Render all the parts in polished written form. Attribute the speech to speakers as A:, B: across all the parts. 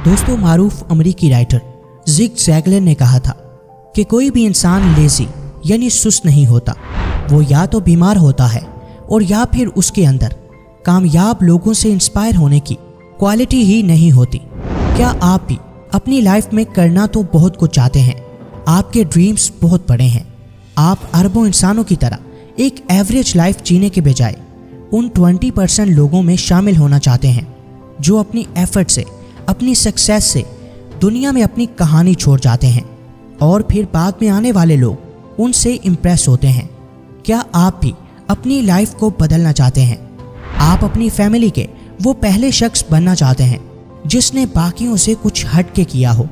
A: दोस्तों, मारूफ अमेरिकी writer zig ज़ैगलर ने कहा था कि कोई भी इंसान लेजी यानी सुस्त नहीं होता। वो या तो बीमार होता है और या फिर उसके अंदर कामयाब लोगों से इंस्पायर होने की क्वालिटी ही नहीं होती। क्या आप भी अपनी लाइफ में करना तो बहुत कुछ चाहते हैं, आपके ड्रीम्स बहुत बड़े हैं। आप अरबों इंसानों की तरह एक एवरेज लाइफ जीने के बजाय उन 20% लोगों में शामिल होना चाहते हैं जो अपनी एफर्ट से, अपनी सक्सेस से दुनिया में अपनी कहानी छोड़ जाते हैं और फिर बाद में आने वाले लोग उनसे इम्प्रेस होते हैं। क्या आप भी अपनी लाइफ को बदलना चाहते हैं? आप अपनी फैमिली के वो पहले शख्स बनना चाहते हैं जिसने बाकियों से कुछ हट के किया हो।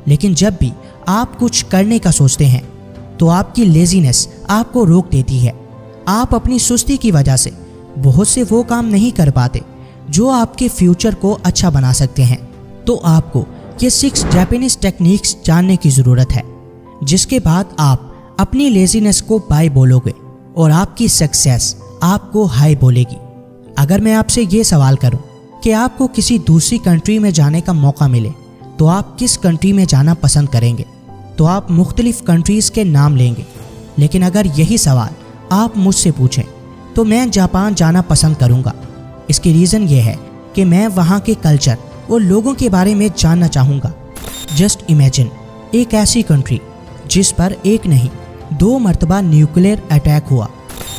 A: लेकिन जब भी आप कुछ करने का सोचते हैं तो आपकी लेजीनेस आपको रोक देती है। आप अपनी सुस्ती की वजह से बहुत से वो काम नहीं कर पाते जो आपके फ्यूचर को अच्छा बना सकते हैं। तो आपको ये 6 जापानीज टेक्निक्स जानने की ज़रूरत है, जिसके बाद आप अपनी लेजीनेस को बाय बोलोगे और आपकी सक्सेस आपको हाई बोलेगी। अगर मैं आपसे ये सवाल करूं कि आपको किसी दूसरी कंट्री में जाने का मौका मिले तो आप किस कंट्री में जाना पसंद करेंगे? तो आप मुख्तलिफ कंट्रीज़ के नाम लेंगे। लेकिन अगर यही सवाल आप मुझसे पूछें तो मैं जापान जाना पसंद करूंगा। इसकी रीज़न ये है कि मैं वहाँ के कल्चर और लोगों के बारे में जानना चाहूँगा। जस्ट इमेजिन एक ऐसी कंट्री जिस पर एक नहीं 2 मरतबा न्यूक्लियर अटैक हुआ,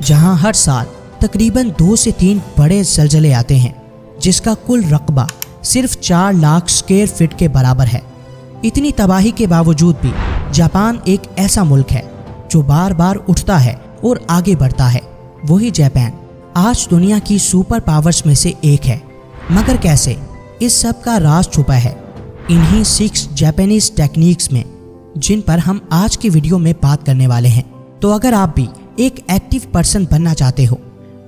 A: जहाँ हर साल तकरीबन 2 से 3 बड़े ज़लज़ले आते हैं, जिसका कुल रकबा सिर्फ 4 लाख स्क्वायर फीट के बराबर है। इतनी तबाही के बावजूद भी जापान एक ऐसा मुल्क है जो बार बार उठता है और आगे बढ़ता है। वही जापान आज दुनिया की सुपर पावर्स में से एक है। मगर कैसे? इस सब का राज छुपा है इन्हीं 6 जापानीज टेक्निक्स में, जिन पर हम आज की वीडियो में बात करने वाले हैं। तो अगर आप भी एक एक्टिव पर्सन बनना चाहते हो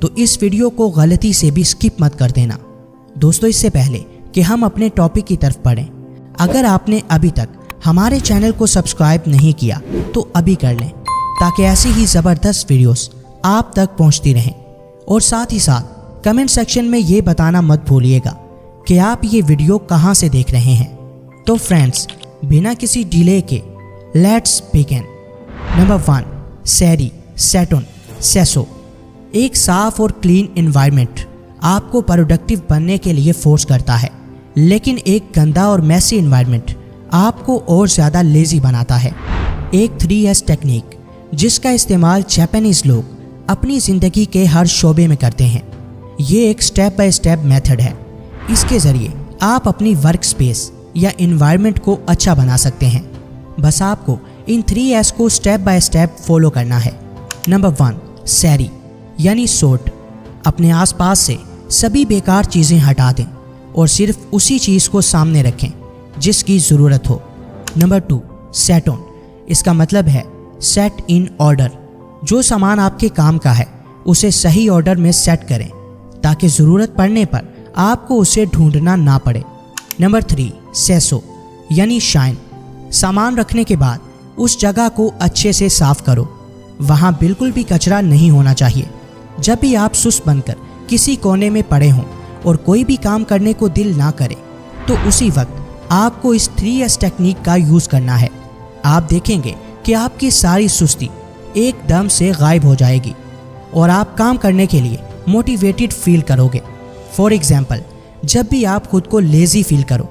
A: तो इस वीडियो को गलती से भी स्किप मत कर देना। दोस्तों, इससे पहले कि हम अपने टॉपिक की तरफ बढ़ें, अगर आपने अभी तक हमारे चैनल को सब्सक्राइब नहीं किया तो अभी कर लें, ताकि ऐसी ही ज़बरदस्त वीडियोस आप तक पहुंचती रहें। और साथ ही साथ कमेंट सेक्शन में ये बताना मत भूलिएगा कि आप ये वीडियो कहां से देख रहे हैं। तो फ्रेंड्स, बिना किसी डिले के लेट्स बिगिन। नंबर 1, सैरी सेटोन सेसो। एक साफ और क्लीन एनवायरनमेंट आपको प्रोडक्टिव बनने के लिए फोर्स करता है, लेकिन एक गंदा और मैसी एनवायरनमेंट आपको और ज़्यादा लेजी बनाता है। एक 3S टेक्निक जिसका इस्तेमाल जापानीज लोग अपनी ज़िंदगी के हर शोबे में करते हैं। ये एक स्टेप बाय स्टेप मेथड है। इसके ज़रिए आप अपनी वर्क स्पेस या इन्वायरमेंट को अच्छा बना सकते हैं। बस आपको इन 3S को स्टेप बाय स्टेप फॉलो करना है। नंबर 1, सैरी यानी सोट। अपने आसपास से सभी बेकार चीज़ें हटा दें और सिर्फ उसी चीज़ को सामने रखें जिसकी ज़रूरत हो। नंबर 2, सेटोन। इसका मतलब है सेट इन ऑर्डर। जो सामान आपके काम का है उसे सही ऑर्डर में सेट करें ताकि ज़रूरत पड़ने पर आपको उसे ढूंढना ना पड़े। नंबर 3, सेसो यानी शाइन। सामान रखने के बाद उस जगह को अच्छे से साफ करो। वहाँ बिल्कुल भी कचरा नहीं होना चाहिए। जब भी आप सुस्त बनकर किसी कोने में पड़े हों और कोई भी काम करने को दिल ना करे तो उसी वक्त आपको इस 3S टेक्निक का यूज़ करना है। आप देखेंगे कि आपकी सारी सुस्ती एकदम से गायब हो जाएगी और आप काम करने के लिए मोटिवेटेड फील करोगे। फॉर एग्जाम्पल, जब भी आप खुद को लेजी फील करो,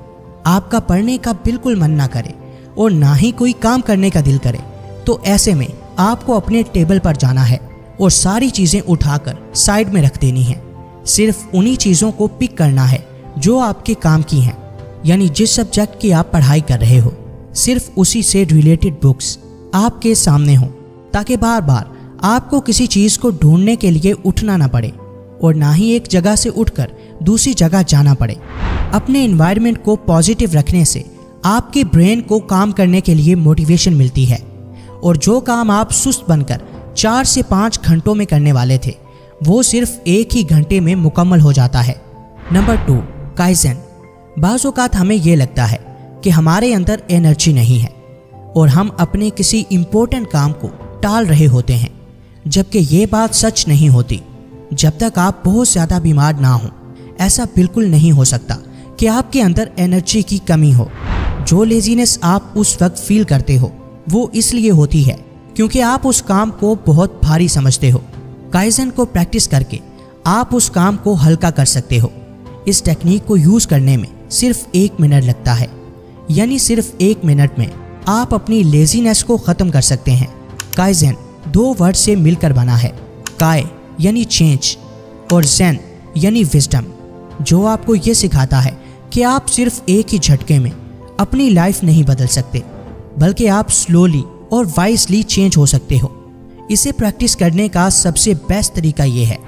A: आपका पढ़ने का बिल्कुल मन ना करे और ना ही कोई काम करने का दिल करे, तो ऐसे में आपको अपने टेबल पर जाना है और सारी चीज़ें उठाकर साइड में रख देनी है। सिर्फ उन्हीं चीज़ों को पिक करना है जो आपके काम की हैं, यानी जिस सब्जेक्ट की आप पढ़ाई कर रहे हो सिर्फ उसी से रिलेटेड बुक्स आपके सामने हों, ताकि बार बार आपको किसी चीज़ को ढूंढने के लिए उठना ना पड़े और ना ही एक जगह से उठकर दूसरी जगह जाना पड़े। अपने एनवायरनमेंट को पॉजिटिव रखने से आपके ब्रेन को काम करने के लिए मोटिवेशन मिलती है और जो काम आप सुस्त बनकर 4 से 5 घंटों में करने वाले थे वो सिर्फ 1 ही घंटे में मुकम्मल हो जाता है। Number 2, kaizen. बाज़ औक़ात हमें ये लगता है कि हमारे अंदर एनर्जी नहीं है और हम अपने किसी इम्पोर्टेंट काम को टाल रहे होते हैं, जबकि ये बात सच नहीं होती। जब तक आप बहुत ज़्यादा बीमार ना हों, ऐसा बिल्कुल नहीं हो सकता कि आपके अंदर एनर्जी की कमी हो। जो लेजीनेस आप उस वक्त फील करते हो वो इसलिए होती है क्योंकि आप उस काम को बहुत भारी समझते हो। काइज़न को प्रैक्टिस करके आप उस काम को हल्का कर सकते हो। इस टेक्निक को यूज करने में सिर्फ 1 मिनट लगता है, यानी सिर्फ 1 मिनट में आप अपनी लेजीनेस को खत्म कर सकते हैं। काइज़न 2 वर्ड से मिलकर बना है, काय यानी चेंज और ज़ेन यानी विजडम, जो आपको ये सिखाता है कि आप सिर्फ एक ही झटके में अपनी लाइफ नहीं बदल सकते, बल्कि आप स्लोली और वाइजली चेंज हो सकते हो। इसे प्रैक्टिस करने का सबसे बेस्ट तरीका ये है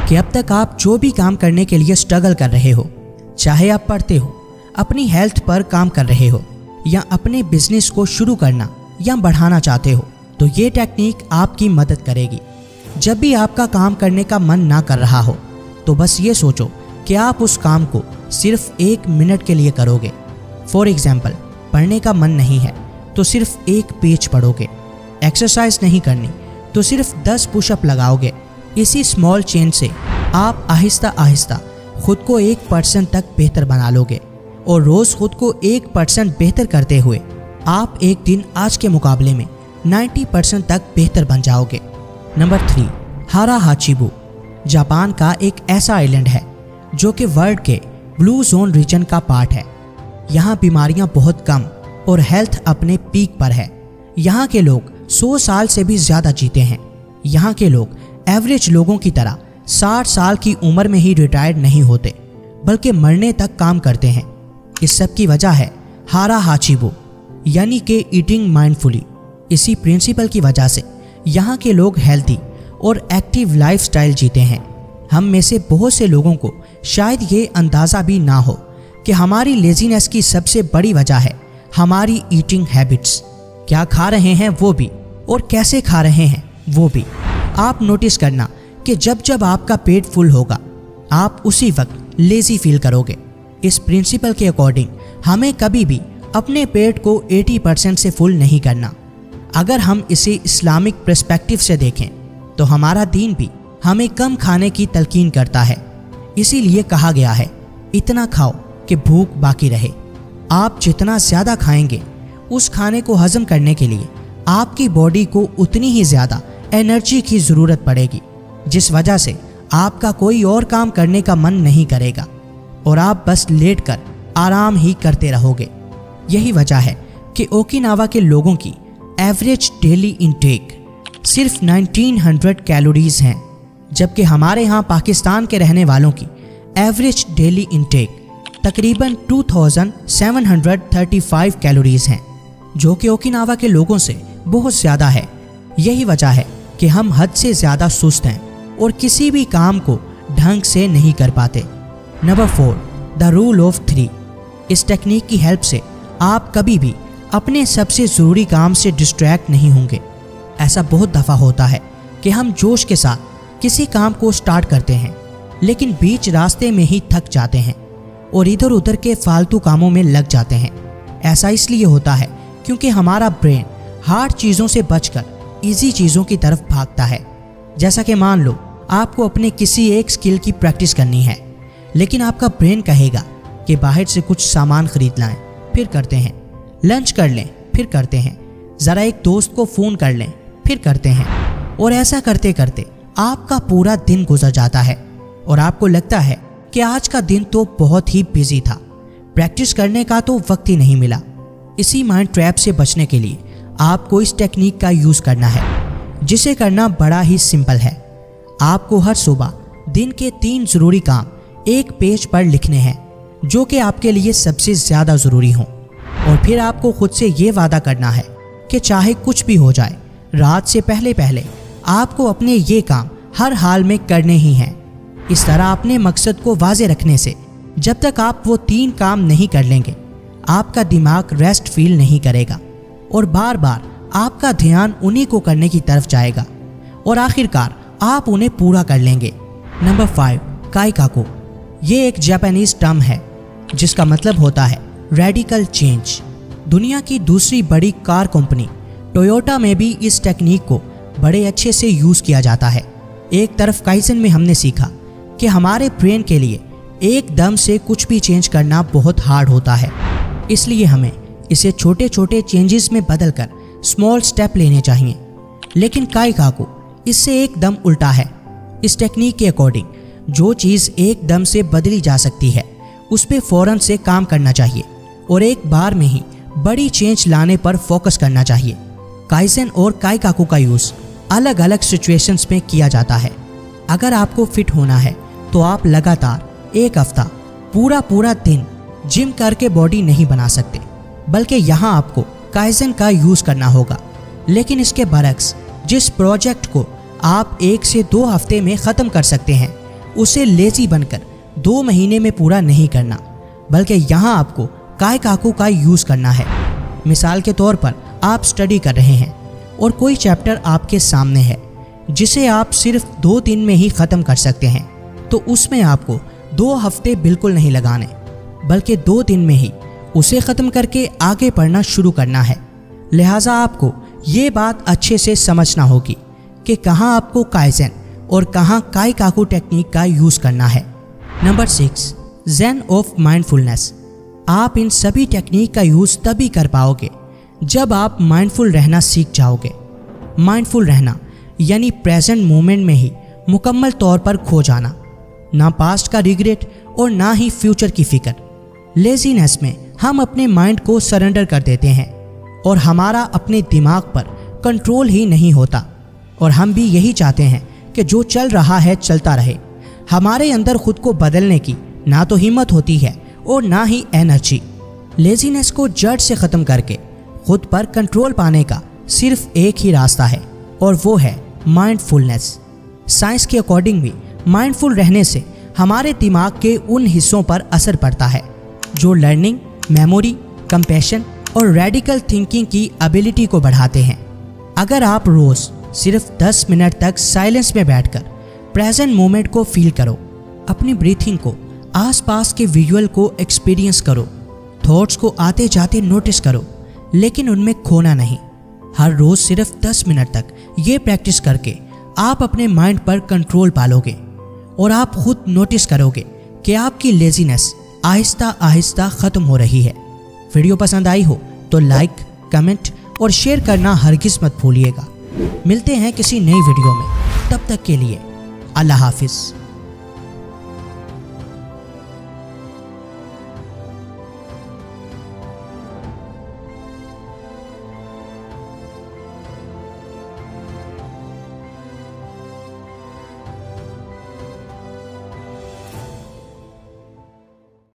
A: कि अब तक आप जो भी काम करने के लिए स्ट्रगल कर रहे हो, चाहे आप पढ़ते हो, अपनी हेल्थ पर काम कर रहे हो या अपने बिजनेस को शुरू करना या बढ़ाना चाहते हो, तो ये टेक्निक आपकी मदद करेगी। जब भी आपका काम करने का मन ना कर रहा हो तो बस ये सोचो कि आप उस काम को सिर्फ 1 मिनट के लिए करोगे। फॉर एग्जाम्पल, पढ़ने का मन नहीं है तो सिर्फ 1 पेज पढ़ोगे। एक्सरसाइज नहीं करनी तो सिर्फ 10 पुशअप लगाओगे। इसी स्मॉल चेंज से आप आहिस्ता आहिस्ता खुद को 1% तक बेहतर बना लोगे और रोज़ खुद को 1% बेहतर करते हुए आप एक दिन आज के मुकाबले में 90% तक बेहतर बन जाओगे। नंबर 3, हारा हाचिबू जापान का एक ऐसा आइलैंड है जो कि वर्ल्ड के ब्लू जोन रीजन का पार्ट है। यहाँ बीमारियाँ बहुत कम और हेल्थ अपने पीक पर है। यहाँ के लोग 100 साल से भी ज़्यादा जीते हैं। यहाँ के लोग एवरेज लोगों की तरह 60 साल की उम्र में ही रिटायर्ड नहीं होते, बल्कि मरने तक काम करते हैं। इस सब की वजह है हारा हाचिबू यानी कि ईटिंग माइंडफुली। इसी प्रिंसिपल की वजह से यहाँ के लोग हेल्दी और एक्टिव लाइफस्टाइल जीते हैं। हम में से बहुत से लोगों को शायद ये अंदाज़ा भी ना हो कि हमारी लेजीनेस की सबसे बड़ी वजह है हमारी ईटिंग हैबिट्स। क्या खा रहे हैं वो भी, और कैसे खा रहे हैं वो भी। आप नोटिस करना कि जब जब आपका पेट फुल होगा आप उसी वक्त लेजी फील करोगे। इस प्रिंसिपल के अकॉर्डिंग हमें कभी भी अपने पेट को 80% से फुल नहीं करना। अगर हम इसे इस्लामिक पर्सपेक्टिव से देखें तो हमारा दीन भी हमें कम खाने की तलकीन करता है। इसीलिए कहा गया है इतना खाओ कि भूख बाकी रहे। आप जितना ज़्यादा खाएंगे उस खाने को हजम करने के लिए आपकी बॉडी को उतनी ही ज़्यादा एनर्जी की ज़रूरत पड़ेगी, जिस वजह से आपका कोई और काम करने का मन नहीं करेगा और आप बस लेटकर आराम ही करते रहोगे। यही वजह है कि ओकिनावा के लोगों की एवरेज डेली इंटेक सिर्फ 1900 कैलोरीज हैं, जबकि हमारे यहाँ पाकिस्तान के रहने वालों की एवरेज डेली इंटेक तकरीबन 2735 कैलोरीज हैं, जो कि ओकिनावा के लोगों से बहुत ज़्यादा है। यही वजह है कि हम हद से ज़्यादा सुस्त हैं और किसी भी काम को ढंग से नहीं कर पाते। Number 4, the rule of 3। इस टेक्निक की हेल्प से आप कभी भी अपने सबसे ज़रूरी काम से डिस्ट्रैक्ट नहीं होंगे। ऐसा बहुत दफ़ा होता है कि हम जोश के साथ किसी काम को स्टार्ट करते हैं, लेकिन बीच रास्ते में ही थक जाते हैं और इधर उधर के फालतू कामों में लग जाते हैं। ऐसा इसलिए होता है क्योंकि हमारा ब्रेन हार्ड चीज़ों से बचकर इजी चीज़ों की तरफ भागता है। जैसा कि मान लो आपको अपने किसी एक स्किल की प्रैक्टिस करनी है, लेकिन आपका ब्रेन कहेगा कि बाहर से कुछ सामान खरीद लाएं, फिर करते हैं। लंच कर लें, फिर करते हैं। ज़रा एक दोस्त को फ़ोन कर लें, फिर करते हैं। और ऐसा करते करते आपका पूरा दिन गुजर जाता है और आपको लगता है कि आज का दिन तो बहुत ही बिजी था, प्रैक्टिस करने का तो वक्त ही नहीं मिला। इसी माइंड ट्रैप से बचने के लिए आपको इस टेक्निक का यूज़ करना है, जिसे करना बड़ा ही सिंपल है। आपको हर सुबह दिन के 3 ज़रूरी काम एक पेज पर लिखने हैं, जो कि आपके लिए सबसे ज़्यादा ज़रूरी हों, और फिर आपको खुद से ये वादा करना है कि चाहे कुछ भी हो जाए, रात से पहले पहले आपको अपने ये काम हर हाल में करने ही हैं। इस तरह अपने मकसद को वाज़े रखने से जब तक आप वो 3 काम नहीं कर लेंगे, आपका दिमाग रेस्ट फील नहीं करेगा और बार बार आपका ध्यान उन्हीं को करने की तरफ जाएगा और आखिरकार आप उन्हें पूरा कर लेंगे। नंबर 5, काइकाको। ये एक जापानीज टर्म है जिसका मतलब होता है रेडिकल चेंज। दुनिया की दूसरी बड़ी कार कंपनी टोयोटा में भी इस टेक्निक को बड़े अच्छे से यूज़ किया जाता है। एक तरफ काइज़न में हमने सीखा कि हमारे ब्रेन के लिए एकदम से कुछ भी चेंज करना बहुत हार्ड होता है, इसलिए हमें इसे छोटे छोटे चेंजेस में बदलकर स्मॉल स्टेप लेने चाहिए। लेकिन काइकाकू इससे एकदम उल्टा है। इस टेक्निक के अकॉर्डिंग जो चीज़ एकदम से बदली जा सकती है उस पर फ़ौरन से काम करना चाहिए और एक बार में ही बड़ी चेंज लाने पर फोकस करना चाहिए। काइज़ेन और काइकाकू का यूज़ अलग अलग सिचुएशंस में किया जाता है। अगर आपको फिट होना है तो आप लगातार एक हफ्ता पूरा दिन जिम करके बॉडी नहीं बना सकते, बल्कि यहाँ आपको काइज़ेन का यूज़ करना होगा। लेकिन इसके बरक्स जिस प्रोजेक्ट को आप 1 से 2 हफ्ते में ख़त्म कर सकते हैं उसे लेज़ी बनकर 2 महीने में पूरा नहीं करना, बल्कि यहाँ आपको काइकाकू का यूज़ करना है। मिसाल के तौर पर आप स्टडी कर रहे हैं और कोई चैप्टर आपके सामने है जिसे आप सिर्फ 2 दिन में ही ख़त्म कर सकते हैं, तो उसमें आपको 2 हफ्ते बिल्कुल नहीं लगाने, बल्कि 2 दिन में ही उसे ख़त्म करके आगे पढ़ना शुरू करना है। लिहाजा आपको ये बात अच्छे से समझना होगी कि कहाँ आपको काइज़ेन और कहाँ काइकाकू टेक्निक का यूज़ करना है। Number 6, Zen of mindfulness. आप इन सभी टेक्निक का यूज़ तभी कर पाओगे जब आप माइंडफुल रहना सीख जाओगे। माइंडफुल रहना यानी प्रेजेंट मोमेंट में ही मुकम्मल तौर पर खो जाना, ना पास्ट का रिग्रेट और ना ही फ्यूचर की फिक्र। लेजीनेस में हम अपने माइंड को सरेंडर कर देते हैं और हमारा अपने दिमाग पर कंट्रोल ही नहीं होता, और हम भी यही चाहते हैं कि जो चल रहा है चलता रहे। हमारे अंदर खुद को बदलने की ना तो हिम्मत होती है और ना ही एनर्जी। लेजीनेस को जड़ से ख़त्म करके खुद पर कंट्रोल पाने का सिर्फ एक ही रास्ता है और वो है माइंडफुलनेस। साइंस के अकॉर्डिंग भी माइंडफुल रहने से हमारे दिमाग के उन हिस्सों पर असर पड़ता है जो लर्निंग, मेमोरी, कंपैशन और रेडिकल थिंकिंग की एबिलिटी को बढ़ाते हैं। अगर आप रोज़ सिर्फ 10 मिनट तक साइलेंस में बैठकर प्रेजेंट मोमेंट को फील करो, अपनी ब्रीथिंग को, आसपास के विजुअल को एक्सपीरियंस करो, थॉट्स को आते जाते नोटिस करो, लेकिन उनमें खोना नहीं। हर रोज़ सिर्फ 10 मिनट तक ये प्रैक्टिस करके आप अपने माइंड पर कंट्रोल पालोगे और आप खुद नोटिस करोगे कि आपकी लेजीनेस आहिस्ता आहिस्ता ख़त्म हो रही है। वीडियो पसंद आई हो तो लाइक, कमेंट और शेयर करना हरगिज़ मत भूलिएगा। मिलते हैं किसी नई वीडियो में, तब तक के लिए अल्लाह हाफिज़।